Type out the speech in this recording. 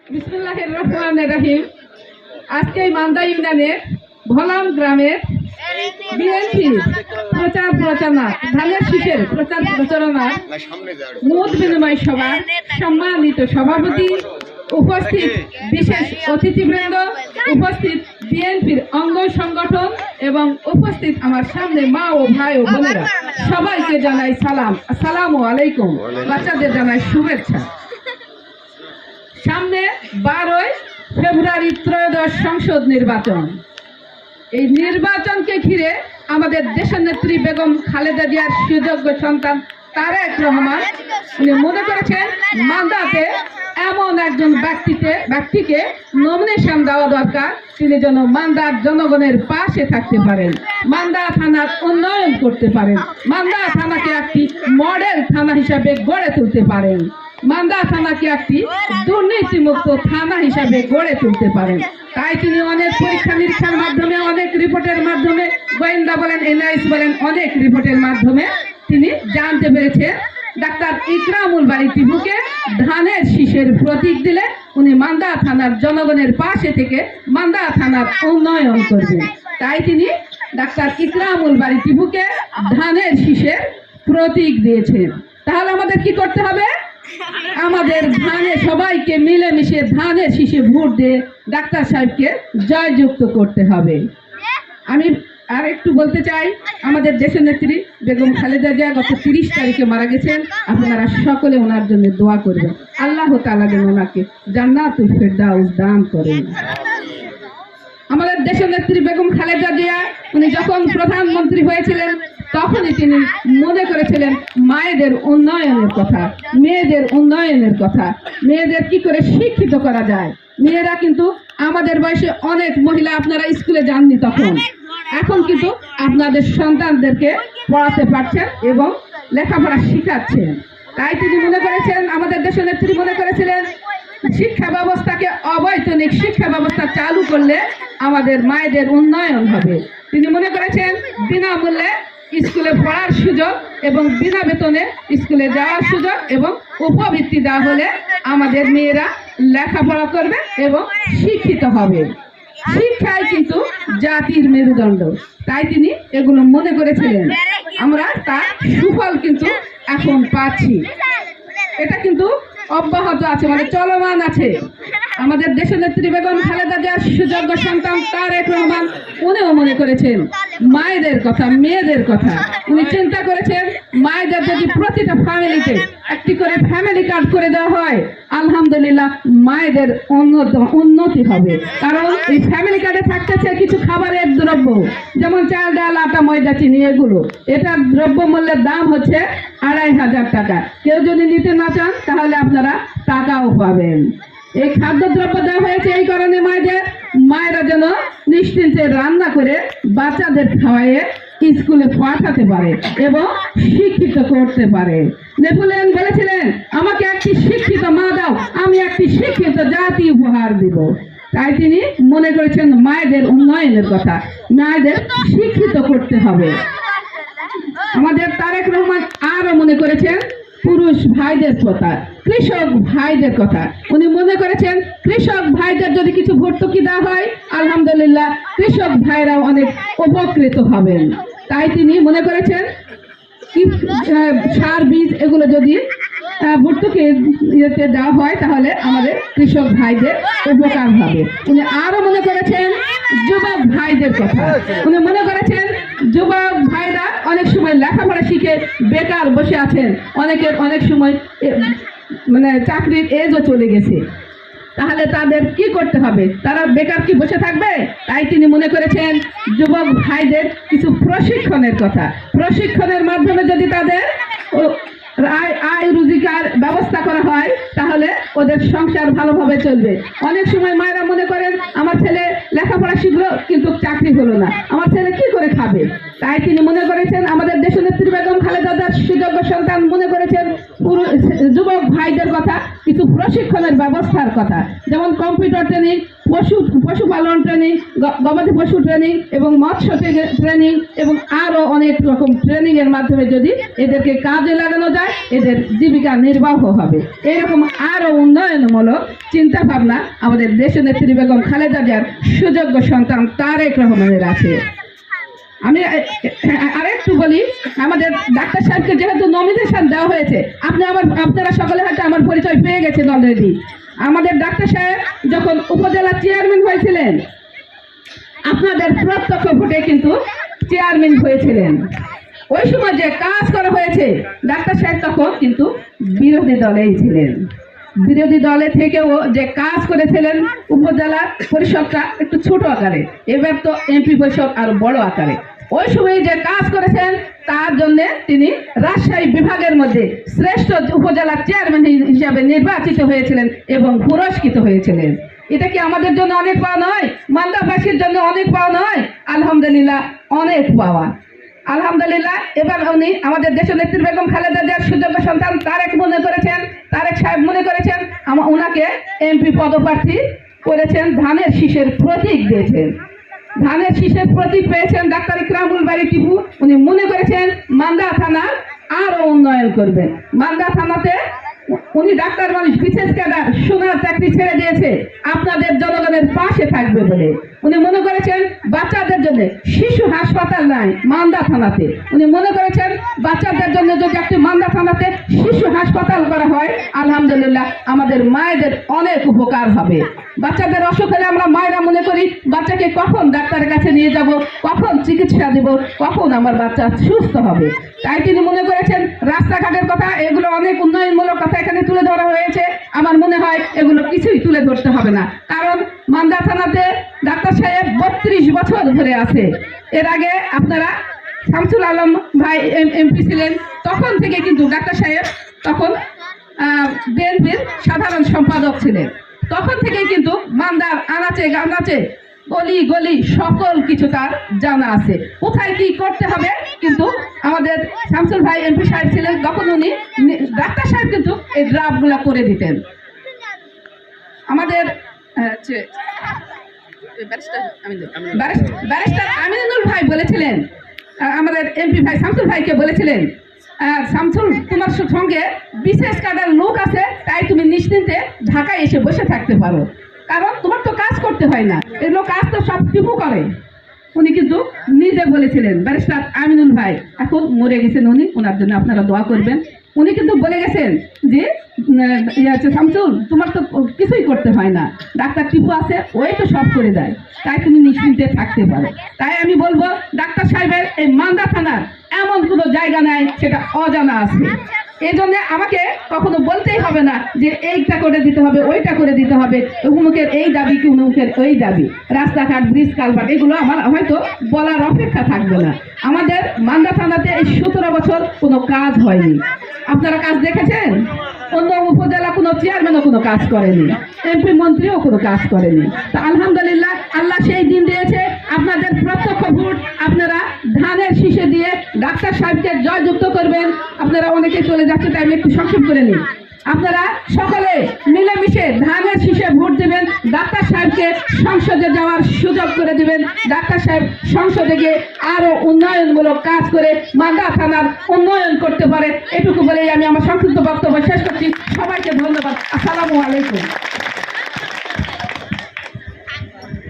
বিসমিল্লাহির রহমানির রহিম। আজকে এই মান্দা ইউনিয়নের ভোলাম গ্রামের বিএনপি প্রচার প্রচারণা ধানের শীষের প্রচার প্রচারণার মত বিনিময় সভা সম্মানিত সভাপতি, উপস্থিত বিশেষ অতিথিবৃন্দ, উপস্থিত বিএনপির অঙ্গ সংগঠন এবং উপস্থিত আমার সামনে মা ও ভাই ও বোনেরা, সবাইকে জানাই সালাম, আসসালামু আলাইকুম। বাচ্চাদের জানাই শুভেচ্ছা। সামনে 12 ফেব্রুয়ারি ত্রয়োদশ সংসদ নির্বাচন। এই নির্বাচনকে ঘিরে আমাদের দেশনেত্রী বেগম খালেদা জিয়ার সুযোগ্য সন্তান তারেক রহমান উনি মনে করেছেন মান্দাতে এমন একজন ব্যক্তিকে নমিনেশন দেওয়া দরকার, তিনি যেন মান্দার জনগণের পাশে থাকতে পারেন, মান্দা থানার উন্নয়ন করতে পারেন, মান্দা থানাকে একটি মডেল থানা হিসাবে গড়ে তুলতে পারেন, মান্দা থানাকে একটি দুর্নীতিমুক্ত থানা হিসাবে গড়ে তুলতে পারেন। তাই তিনি অনেক পরীক্ষা নিরীক্ষার মাধ্যমে, অনেক রিপোর্টের মাধ্যমে, গোয়েন্দা বলেন, এনআইএস বলেন, অনেক রিপোর্টের মাধ্যমে তিনি জানতে পেরেছেন ডাক্তার ইকরামুল বারী টিপুকে ধানের শীষের প্রতীক দিলে উনি মান্দা থানার জনগণের পাশে থেকে মান্দা থানার উন্নয়ন করবেন। তাই তিনি ডাক্তার ইকরামুল বারী টিপুকে ধানের শীষের প্রতীক দিয়েছেন। তাহলে আমাদের কি করতে হবে? আমাদের ধানে সবাইকে মিলেমিশে ধানের শীষে ভোট দিয়ে ডাক্তার সাহেবকে জয়যুক্ত করতে হবে। আমি আর একটু বলতে চাই, আমাদের দেশনেত্রী বেগম খালেদা জিয়া গত 30 তারিখে মারা গেছেন। আপনারা সকলে ওনার জন্য দোয়া করবেন, আল্লাহ তাআলা যেন ওনাকে জান্নাতুল ফেরদাউস দান করেন। আমাদের দেশনেত্রী বেগম খালেদা জিয়া উনি যখন প্রধানমন্ত্রী হয়েছিলেন তখনই তিনি মনে করেছিলেন মায়েদের উন্নয়নের কথা, মেয়েদের উন্নয়নের কথা, মেয়েদের কি করে শিক্ষিত করা যায়। মেয়েরা কিন্তু আমাদের বয়সে অনেক মহিলা, আপনারা স্কুলে যাননি তখন, এখন কিন্তু আপনাদের সন্তানদেরকে পড়াতে পারছেন এবং লেখাপড়া শিখাচ্ছেন। তাই তিনি মনে করেছেন, আমাদের দেশনেত্রী মনে করেছিলেন শিক্ষা ব্যবস্থাকে অবৈতনিক শিক্ষা ব্যবস্থা চালু করলে আমাদের মায়েদের উন্নয়ন হবে। তিনি মনে করেছেন বিনামূল্যে স্কুলে পড়ার সুযোগ এবং বিনা বেতনে স্কুলে যাওয়ার সুযোগ এবং উপবৃত্তি দেওয়া হলে আমাদের মেয়েরা লেখাপড়া করবে এবং শিক্ষিত হবে। শিক্ষাই কিন্তু জাতির মেরুদণ্ড। তাই তিনি এগুলো মনে করেছিলেন। আমরা তার সুফল কিন্তু এখন পাচ্ছি। এটা কিন্তু অব্যাহত আছে, মানে চলমান আছে। আমাদের দেশনেত্রী বেগম খালেদা জিয়ার সুযোগ্য সন্তান তারেক রহমান উনিও মনে করেছেন মায়েদের কথা, মেয়েদের কথা। উনি চিন্তা করেছেন মায়েদের যদি প্রতিটা ফ্যামিলিতে একটি করে ফ্যামিলি কার্ড করে দেওয়া হয়, আলহামদুলিল্লাহ মায়েদের উন্নতি হবে। কারণ এই ফ্যামিলি কার্ডে থাকতেছে কিছু খাবারের দ্রব্য, যেমন চাল, ডাল, আটা, ময়দা, চিনি, এগুলো। এটার দ্রব্য মূল্যের দাম হচ্ছে 2500 টাকা। কেউ যদি নিতে না চান তাহলে আপনারা টাকাও পাবেন। এই খাদ্যদ্রব্য দেওয়া হয়েছে এই কারণে মায়েরা যেন নিশ্চিন্তে রান্না করে বাচ্চাদের খাওয়াইয়ে স্কুলে পাঠাতে পারে এবং শিক্ষিত করতে পারে। নেপোলিয়ন বলেছিলেন, আমাকে একটি শিক্ষিত মা দাও, আমি একটি শিক্ষিত জাতি উপহার দিব। তাই তিনি মনে করেছেন মায়েদের উন্নয়নের কথা, মায়েদের শিক্ষিত করতে হবে। আমাদের তারেক রহমান আরো মনে করেছেন পুরুষ ভাইদের কথা, কৃষক ভাইদের কথা। উনি মনে করেছেন কৃষক ভাইদের যদি কিছু ভর্তুকি দেওয়া হয়, আলহামদুলিল্লাহ কৃষক ভাইরা অনেক উপকৃত হবেন। তাই তিনি মনে করেছেন সার, বীজ এগুলো যদি ভর্তুকি দেওয়া হয় তাহলে আমাদের কৃষক ভাইদের উপকার হবে। উনি আরো মনে করেছেন যুবক ভাইদের কথা। উনি মনে করেছেন যুবক ভাইরা অনেক সময় লেখাপড়া শিখে বেকার বসে আছেন, অনেকের অনেক সময় মানে চাকরির এজও চলে গেছে, তাহলে তাদের কি করতে হবে? তারা বেকার কি বসে থাকবে? তাই তিনি মনে করেছেন যুবক ভাইদের কিছু প্রশিক্ষণের কথা। প্রশিক্ষণের মাধ্যমে যদি তাদের আয় রোজগার ব্যবস্থা করা হয় তাহলে ওদের সংসার ভালোভাবে চলবে। অনেক সময় মায়েরা মনে করেন আমার ছেলে লেখাপড়া শিখলো কিন্তু চাকরি হলো না, আমার ছেলে কি করে খাবে? তাই তিনি মনে করেছেন, আমাদের দেশনেত্রী বেগম খালেদা জিয়ার সুযোগ্য সন্তান মনে করেছেন যুবক ভাইদের কথা, কিছু প্রশিক্ষণের ব্যবস্থার কথা, যেমন কম্পিউটার ট্রেনিং, পশুপালন ট্রেনিং, গবাদি পশু ট্রেনিং এবং মৎস্য ট্রেনিং এবং আরো অনেক রকম ট্রেনিং এর মাধ্যমে যদি এদেরকে কাজে লাগানো যায়, এদের জীবিকা নির্বাহ হবে। এরকম আরো উন্নয়নমূলক চিন্তা ভাবনা আমাদের দেশনেত্রী বেগম খালেদা জিয়ার সুযোগ্য সন্তান তারেক রহমানের আছে। আমি আরেকটু বলি, আমাদের ডাক্তার সাহেবকে যেহেতু নমিনেশন দেওয়া হয়েছে, আপনারা সকলে হয়তো আমার পরিচয় পেয়ে গেছেন অলরেডি। আমাদের ডাক্তার সাহেব যখন উপজেলা চেয়ারম্যান হয়েছিলেন, আপনাদের প্রত্যক্ষ ভোটে কিন্তু চেয়ারম্যান হয়েছিলেন। ওই সময় যে কাজ করা হয়েছে, ডাক্তার সাহেব তখন কিন্তু বিরোধী দলেই ছিলেন। বিরোধী দলে থেকেও যে কাজ করেছিলেন, উপজেলা পরিষদটা একটু ছোট আকারে, এবার তো এমপি পরিষদ আরো বড় আকারে। ওই সময় যে কাজ করেছেন তার জন্য তিনি রাজশাহী বিভাগের মধ্যে শ্রেষ্ঠ উপজেলা চেয়ারম্যান হিসাবে নির্বাচিত হয়েছিলেন এবং পুরস্কৃত হয়েছিলেন। এটা কি আমাদের জন্য অনেক পাওয়া নয়? মালদাবাসীর জন্য অনেক পাওয়া নয়? আলহামদুলিল্লাহ, অনেক পাওয়া। আলহামদুলিল্লাহ, এবার উনি আমাদের দেশনেত্রী বেগম খালেদা জিয়ার সুযোগ্য সন্তান তারেক সাহেব মনে করেছেন ওনাকে এমপি পদপ্রার্থী করেছেন, ধানের শীষের প্রতীক দিয়েছেন। ধানের শীষের প্রতীক পেয়েছেন ডাক্তার ইকরামুল বারী টিপু। উনি মনে করেছেন মান্দা থানার আরো উন্নয়ন করবেন। মান্দা থানাতে উনি ডাক্তার মানুষ, বিশেষ ক্যাডার, সোনার চাকরি ছেড়ে দিয়েছে আপনাদের জনগণের পাশে থাকবে বলে। উনি মনে করেছেন বাচ্চাদের জন্য শিশু হাসপাতাল নাই মান্দা থানাতে। উনি মনে করেছেন বাচ্চাদের জন্য যদি একটি মান্দা থানাতে শিশু হাসপাতাল করা হয়, আলহামদুলিল্লাহ আমাদের মায়েদের অনেক উপকার হবে। বাচ্চাদের অসুখ হলে আমরা মায়েরা মনে করি বাচ্চাকে কখন ডাক্তারের কাছে নিয়ে যাব, কখন চিকিৎসা দেব, কখন আমার বাচ্চা সুস্থ হবে। তাই তিনি মনে করেছেন রাস্তাঘাটের কথা, এগুলো অনেক উন্নয়নমূলক কথা এখানে তুলে ধরা হয়েছে। আমার মনে হয় এগুলো কিছুই তুলে ধরতে হবে না, কারণ মান্দা থানাতে ডাক্তার সাহেব 32 বছর ধরে আছে। এর আগে আপনারা শামসুল আলম ভাই এমপি ছিলেন, তখন থেকে কিন্তু ডাক্তার সাহেব তখন বিএনপির সাধারণ সম্পাদক ছিলেন। তখন থেকে কিন্তু মান্দার আনাচে গানাচে গলি গলি সকল কিছু তার জানা আছে, কোথায় কি করতে হবে। কিন্তু আমাদের শামসুল ভাই এমপি সাহেব ছিলেন, তখন উনি ডাক্তার সাহেব কিন্তু এই ড্রাফটগুলো করে দিতেন। আমাদের ব্যারিস্টার আমিনুল ভাই বলেছিলেন, আমাদের এমপি ভাই শামসুল ভাইকে বলেছিলেন, শামসুল তোমার সঙ্গে বিশেষ কাজের লোক আছে, তাই তুমি নিশ্চিন্তে ঢাকায় এসে বসে থাকতে পারো, কারণ তোমার তো কাজ করতে হয় না, এগুলো কাজ তো সব টিপু করে। উনি কিন্তু নিজে বলেছিলেন, ব্যারিস্টার আমিনুল ভাই এখন মরে গেছেন, উনি, ওনার জন্য আপনারা দোয়া করবেন। উনি কিন্তু বলে গেছেন যে শামসুল তোমার তো কিছুই করতে হয় না, ডাক্তার টিপু আছে, ওই তো সব করে দেয়, তাই তুমি নিশ্চিন্তে থাকতে পারো। তাই আমি বলবো ডাক্তার সাহেবের এই মান্দা থানার এমন কোনো জায়গা নাই সেটা অজানা আছে। এই জন্য আমাকে কখনো বলতেই হবে না যে এইটা করে দিতে হবে, ওইটা করে দিতে হবে, অমুকের এই দাবি কি অমুকের ওই দাবি, রাস্তাঘাট, ব্রিজ, কালভার্ট, এগুলো আমার হয়তো বলার অপেক্ষা থাকবে না। আমাদের মান্দা থানাতে এই 17 বছর কোনো কাজ হয়নি। আপনারা কাজ দেখেছেন? অন্য উপজেলা কোনো চেয়ারম্যানও কোনো কাজ করেনি, এমপি মন্ত্রীও কোনো কাজ করেনি। তো আলহামদুলিল্লাহ, আল্লাহ সেই দিন দিয়েছে, আপনাদের প্রত্যক্ষ ভোট আপনারা ধানের শীষে দিয়ে ডাক্তার সাহেবকে জয়যুক্ত করবেন। আপনারা অনেকে চলে যাচ্ছে, তাই আমি একটু সংক্ষেপ করে নিই। আপনারা সকলে মিলেমিশে ধানের শীষে ভোট দেবেন, ডাক্তার সাহেবকে সংসদে যাওয়ার সুযোগ করে দিবেন। ডাক্তার সাহেব সংসদে গিয়ে আরো উন্নয়নমূলক কাজ করে মান্দা থানার উন্নয়ন করতে পারে। এটুকু বলেই আমি আমার সংক্ষিপ্ত বক্তব্য শেষ করছি। সবাইকে ধন্যবাদ। আসসালামু আলাইকুম।